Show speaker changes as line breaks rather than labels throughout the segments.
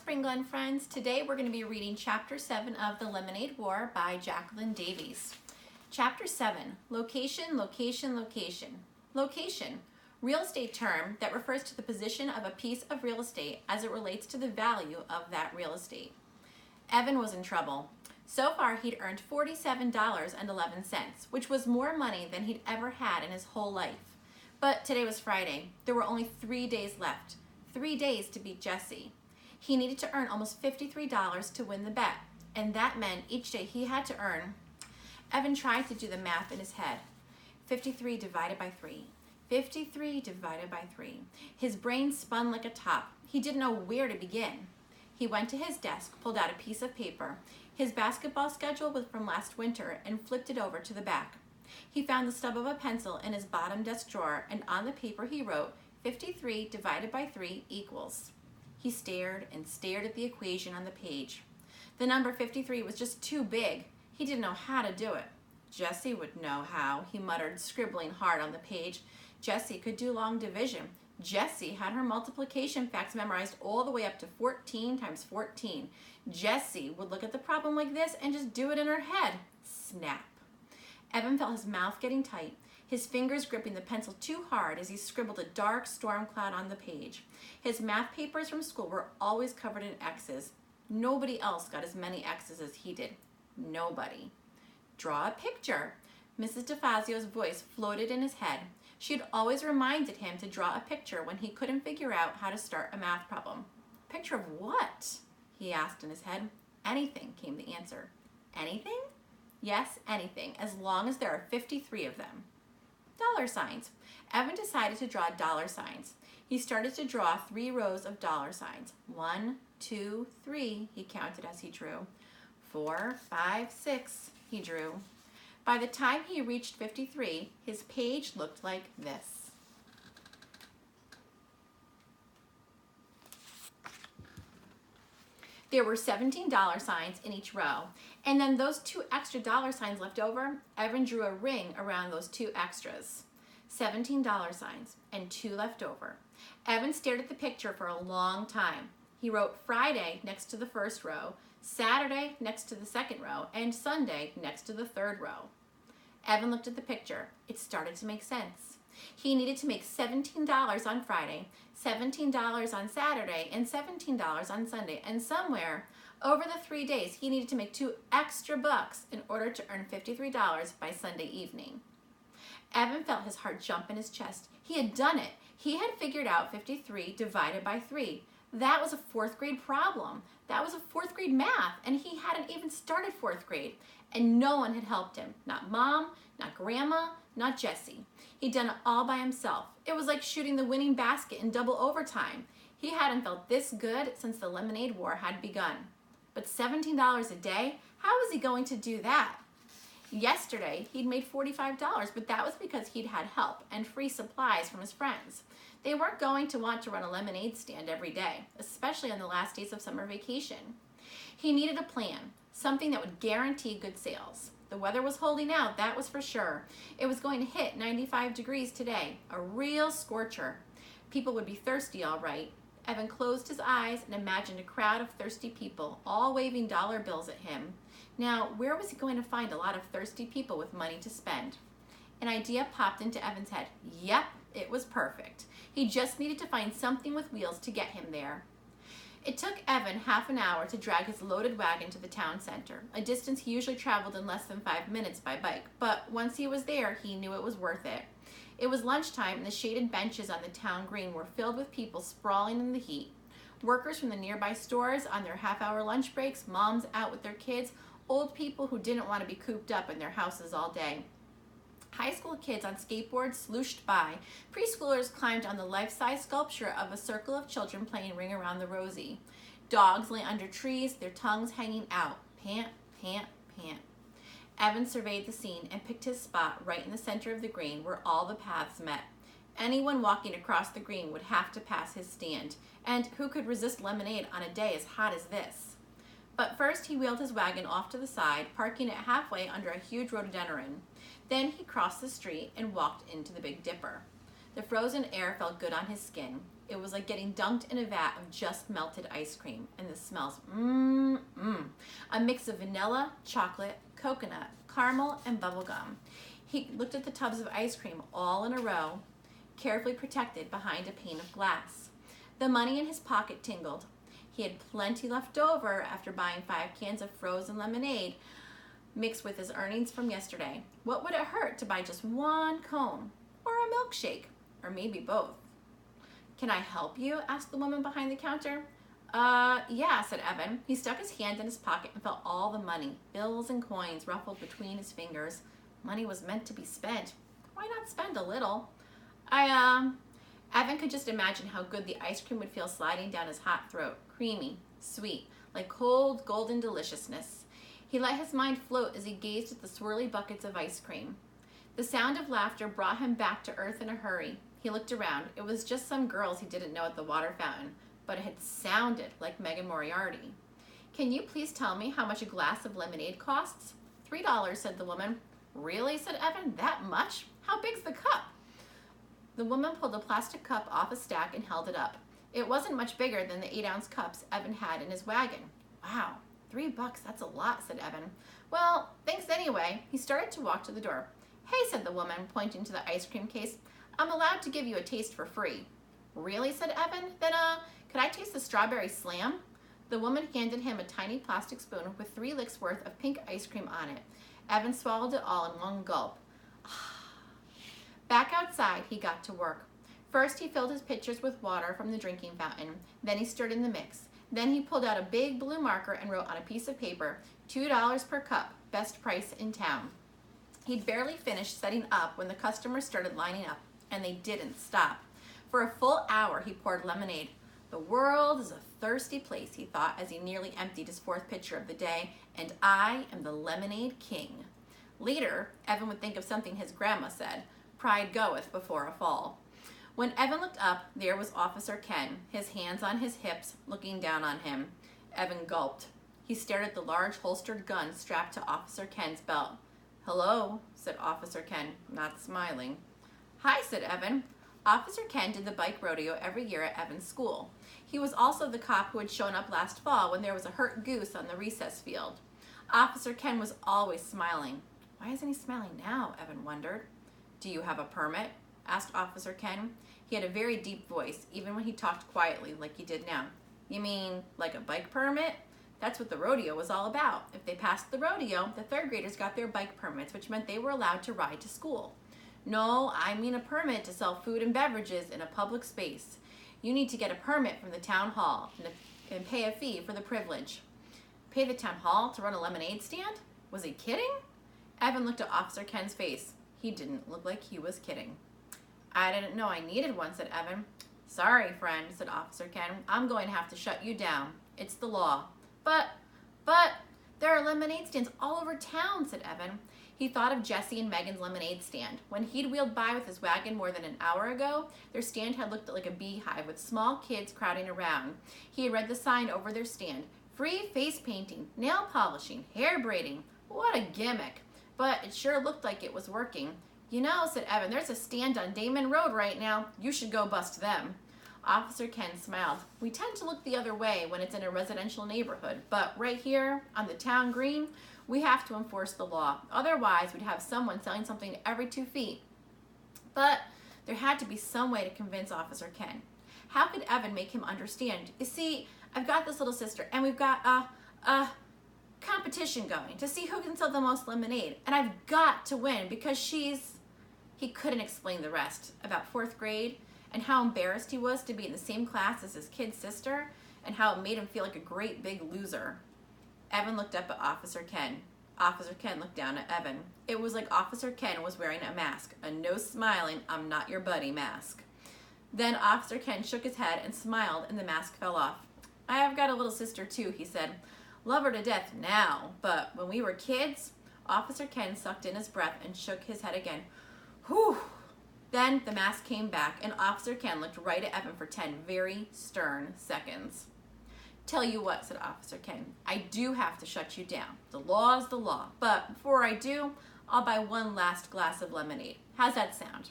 Spring Glen friends. Today we're going to be reading Chapter 7 of The Lemonade War by Jacqueline Davies. Chapter 7, Location, Location, Location. Location, real estate term that refers to the position of a piece of real estate as it relates to the value of that real estate. Evan was in trouble. So far he'd earned $47.11, which was more money than he'd ever had in his whole life. But today was Friday. There were only 3 days left. 3 days to beat Jesse. He needed to earn almost $53 to win the bet, and that meant each day he had to earn. Evan tried to do the math in his head. 53 divided by 3. 53 divided by 3. His brain spun like a top. He didn't know where to begin. He went to his desk, pulled out a piece of paper. His basketball schedule was from last winter, and flipped it over to the back. He found the stub of a pencil in his bottom desk drawer, and on the paper he wrote, 53 divided by 3 equals. He stared and stared at the equation on the page. The number 53 was just too big. He didn't know how to do it. Jesse would know how, he muttered, scribbling hard on the page. Jesse could do long division. Jesse had her multiplication facts memorized all the way up to 14 times 14. Jesse would look at the problem like this and just do it in her head. Snap. Evan felt his mouth getting tight, his fingers gripping the pencil too hard as he scribbled a dark storm cloud on the page. His math papers from school were always covered in X's. Nobody else got as many X's as he did. Nobody. Draw a picture. Mrs. DeFazio's voice floated in his head. She had always reminded him to draw a picture when he couldn't figure out how to start a math problem. Picture of what? He asked in his head. Anything, came the answer. Anything? Yes, anything, as long as there are 53 of them. Dollar signs. Evan decided to draw dollar signs. He started to draw 3 rows of dollar signs. 1, 2, 3, he counted as he drew. 4, 5, 6, he drew. By the time he reached 53, his page looked like this. There were 17 dollar signs in each row, and then those 2 extra dollar signs left over, Evan drew a ring around those 2 extras. 17 dollar signs and 2 left over. Evan stared at the picture for a long time. He wrote Friday next to the first row, Saturday next to the second row, and Sunday next to the third row. Evan looked at the picture. It started to make sense. He needed to make $17 on Friday, $17 on Saturday, and $17 on Sunday. And somewhere over the 3 days, he needed to make 2 extra bucks in order to earn $53 by Sunday evening. Evan felt his heart jump in his chest. He had done it. He had figured out 53 divided by 3. That was a 4th grade problem. That was a 4th grade math, and he hadn't even started 4th grade. And no one had helped him. Not Mom, not Grandma, not Jesse. He'd done it all by himself. It was like shooting the winning basket in double overtime. He hadn't felt this good since the Lemonade War had begun. But $17 a day? How was he going to do that? Yesterday, he'd made $45, but that was because he'd had help and free supplies from his friends. They weren't going to want to run a lemonade stand every day, especially on the last days of summer vacation. He needed a plan, something that would guarantee good sales. The weather was holding out, that was for sure. It was going to hit 95 degrees today, a real scorcher. People would be thirsty, all right. Evan closed his eyes and imagined a crowd of thirsty people, all waving dollar bills at him. Now, where was he going to find a lot of thirsty people with money to spend? An idea popped into Evan's head. Yep, it was perfect. He just needed to find something with wheels to get him there. It took Evan half an hour to drag his loaded wagon to the town center, a distance he usually traveled in less than 5 minutes by bike, but once he was there, he knew it was worth it. It was lunchtime, and the shaded benches on the town green were filled with people sprawling in the heat. Workers from the nearby stores on their half-hour lunch breaks, moms out with their kids, old people who didn't want to be cooped up in their houses all day. High school kids on skateboards slooshed by. Preschoolers climbed on the life-size sculpture of a circle of children playing Ring Around the Rosie. Dogs lay under trees, their tongues hanging out. Pant, pant, pant. Evan surveyed the scene and picked his spot right in the center of the green where all the paths met. Anyone walking across the green would have to pass his stand, and who could resist lemonade on a day as hot as this? But first he wheeled his wagon off to the side, parking it halfway under a huge rhododendron. Then he crossed the street and walked into the Big Dipper. The frozen air felt good on his skin. It was like getting dunked in a vat of just melted ice cream, and the smells, a mix of vanilla, chocolate, coconut, caramel, and bubblegum. He looked at the tubs of ice cream all in a row, carefully protected behind a pane of glass. The money in his pocket tingled. He had plenty left over after buying 5 cans of frozen lemonade mixed with his earnings from yesterday. What would it hurt to buy just 1 cone? Or a milkshake? Or maybe both? "Can I help you?" asked the woman behind the counter. Yeah," said Evan. He stuck his hand in his pocket and felt all the money, bills and coins, ruffled between his fingers. Money was meant to be spent. Why not spend a little? Evan could just imagine how good the ice cream would feel sliding down his hot throat, creamy, sweet, like cold, golden deliciousness. He let his mind float as he gazed at the swirly buckets of ice cream. The sound of laughter brought him back to earth in a hurry. He looked around. It was just some girls he didn't know at the water fountain, but it had sounded like Megan Moriarty. "Can you please tell me how much a glass of lemonade costs?" $3, said the woman. "Really?" said Evan. "That much? How big's the cup?" The woman pulled a plastic cup off a stack and held it up. It wasn't much bigger than the 8-ounce cups Evan had in his wagon. "Wow, $3, that's a lot," said Evan. "Well, thanks anyway." He started to walk to the door. "Hey," said the woman, pointing to the ice cream case, "I'm allowed to give you a taste for free." "Really?" said Evan. "Then, could I taste the strawberry slam?" The woman handed him a tiny plastic spoon with 3 licks worth of pink ice cream on it. Evan swallowed it all in one gulp. Back outside, he got to work. First, he filled his pitchers with water from the drinking fountain. Then he stirred in the mix. Then he pulled out a big blue marker and wrote on a piece of paper, $2 per cup, best price in town. He'd barely finished setting up when the customers started lining up, and they didn't stop. For a full hour, he poured lemonade. The world is a thirsty place, he thought as he nearly emptied his 4th pitcher of the day, and I am the lemonade king. Later, Evan would think of something his grandma said, "Pride goeth before a fall." When Evan looked up, there was Officer Ken, his hands on his hips, looking down on him. Evan gulped. He stared at the large holstered gun strapped to Officer Ken's belt. "Hello," said Officer Ken, not smiling. "Hi," said Evan. Officer Ken did the bike rodeo every year at Evan's school. He was also the cop who had shown up last fall when there was a hurt goose on the recess field. Officer Ken was always smiling. Why isn't he smiling now? Evan wondered. "Do you have a permit?" asked Officer Ken. He had a very deep voice, even when he talked quietly like he did now. "You mean like a bike permit?" That's what the rodeo was all about. If they passed the rodeo, the 3rd graders got their bike permits, which meant they were allowed to ride to school. "No, I mean a permit to sell food and beverages in a public space. You need to get a permit from the town hall and pay a fee for the privilege." Pay the town hall to run a lemonade stand? Was he kidding? Evan looked at Officer Ken's face. He didn't look like he was kidding. "I didn't know I needed one," said Evan. "Sorry, friend," said Officer Ken. "I'm going to have to shut you down. It's the law." But, there are lemonade stands all over town," said Evan. He thought of Jesse and Megan's lemonade stand. When he'd wheeled by with his wagon more than an hour ago, their stand had looked like a beehive with small kids crowding around. He had read the sign over their stand. Free face painting, nail polishing, hair braiding. What a gimmick. But it sure looked like it was working. "You know," said Evan, "there's a stand on Damon Road right now. You should go bust them." Officer Ken smiled. "We tend to look the other way when it's in a residential neighborhood, but right here on the town green, we have to enforce the law. Otherwise, we'd have someone selling something every 2 feet. But there had to be some way to convince Officer Ken. How could Evan make him understand? "You see, I've got this little sister, and we've got a competition going to see who can sell the most lemonade, and I've got to win because she's..." He couldn't explain the rest about 4th grade and how embarrassed he was to be in the same class as his kid sister and how it made him feel like a great big loser. Evan looked up at Officer Ken. Officer Ken looked down at Evan. It was like Officer Ken was wearing a mask, a no smiling, "I'm not your buddy" mask. Then Officer Ken shook his head and smiled, and the mask fell off. "I've got a little sister too," he said. "Love her to death now, but when we were kids..." Officer Ken sucked in his breath and shook his head again. "Whew." Then the mask came back, and Officer Ken looked right at Evan for 10 very stern seconds. "Tell you what," said Officer Ken, "I do have to shut you down. The law is the law. But before I do, I'll buy one last glass of lemonade. How's that sound?"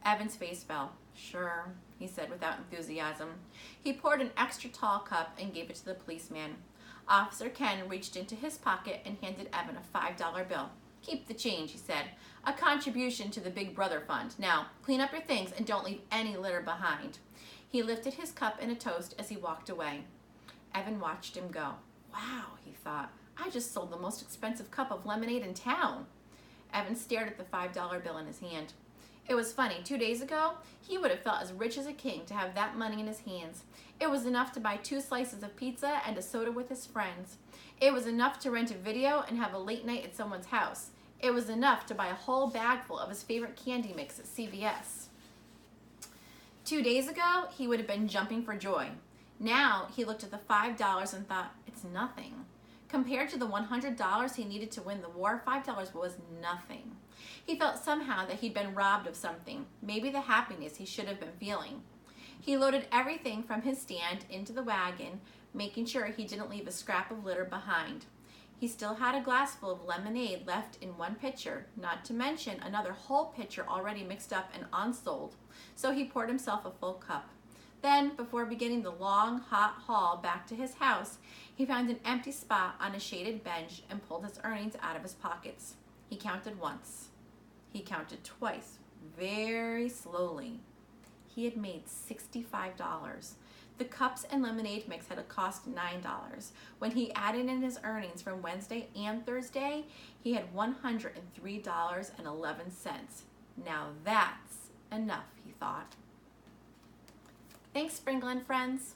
Evan's face fell. "Sure." he said without enthusiasm. He poured an extra tall cup and gave it to the policeman. Officer Ken reached into his pocket and handed Evan a $5 bill. "Keep the change," he said. "A contribution to the Big Brother Fund. Now, clean up your things and don't leave any litter behind." He lifted his cup in a toast as he walked away. Evan watched him go. "Wow," he thought, "I just sold the most expensive cup of lemonade in town." Evan stared at the $5 bill in his hand. It was funny, 2 days ago, he would have felt as rich as a king to have that money in his hands. It was enough to buy 2 slices of pizza and a soda with his friends. It was enough to rent a video and have a late night at someone's house. It was enough to buy a whole bag full of his favorite candy mix at CVS. 2 days ago, he would have been jumping for joy. Now, he looked at the $5 and thought, it's nothing. Compared to the $100 he needed to win the war, $5 was nothing. He felt somehow that he'd been robbed of something, maybe the happiness he should have been feeling. He loaded everything from his stand into the wagon, making sure he didn't leave a scrap of litter behind. He still had a glass full of lemonade left in one pitcher, not to mention another whole pitcher already mixed up and unsold, so he poured himself a full cup. Then, before beginning the long, hot haul back to his house, he found an empty spot on a shaded bench and pulled his earnings out of his pockets. He counted once. He counted twice, very slowly. He had made $65. The cups and lemonade mix had cost $9. When he added in his earnings from Wednesday and Thursday, he had $103.11. Now that's enough, he thought. Thanks, Spring Glen friends.